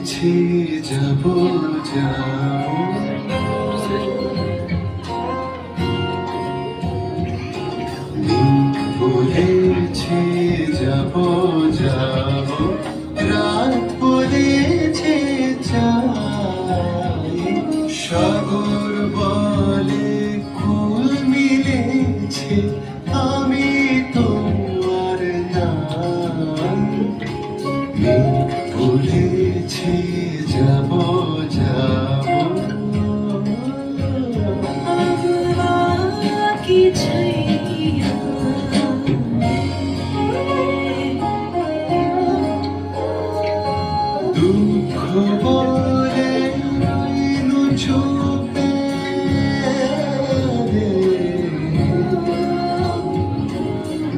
বলেছি যাব যাব, বলেছি যাব যাব, রাত বলেছে চাই, সাগর বলে কুল মিলেছে, আমি তো আর নাই। মেঘ বলেছে যাব যাব, দুঃখ বলে রইল চুপে রে,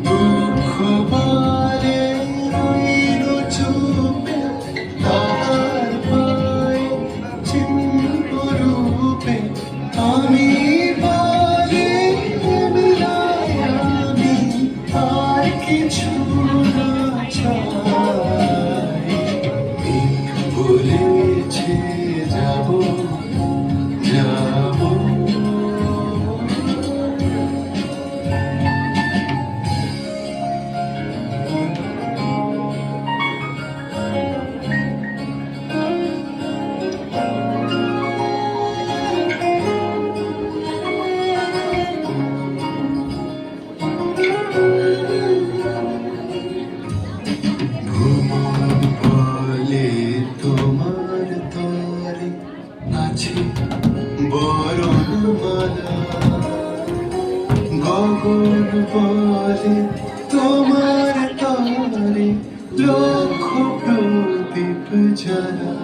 দুঃখ বলে রইল চুপে, তাহার পায়ে চিহ্ন রূপে আমি বলি বিদায়, আমি আর কিছু না চাই। বলেছে যাব যাব, ভ্রমণ বলে তোমার তরে আছে বরণমালা, গগন বলে তোমার তরে লক্ষ প্রদীপ জ্বালা,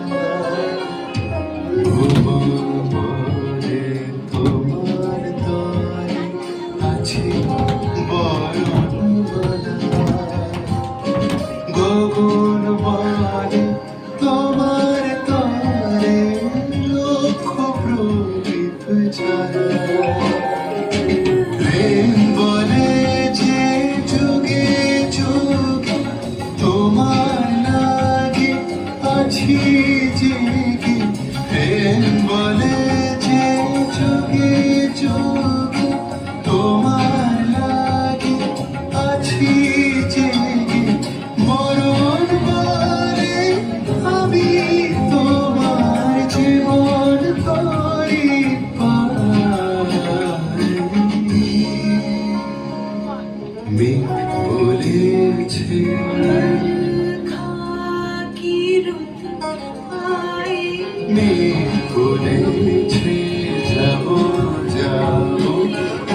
ভুবন বলে তোমার তরে আছে বরণমালা, গগন বলে তোমার তরে লক্ষ প্রদীপ জ্বালা, প্রেম বলে যে যুগে যুগে তোমার লাগে আছি জেগে, প্রেম বলে যে যুগে যুগে তোমার লাগে আছি জেগে, মরণ বলে আমি তোমার জীবন করি পাই। মেঘ বলেছে মেঘ বলেছে যাব যাব,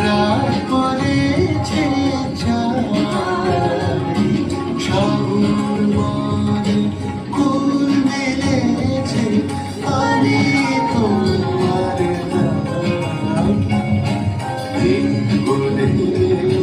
রাত বলেছে চাই, সাগর বলে কুল মেলেছে, আমি তোমার নাই। মেঘ বলেছে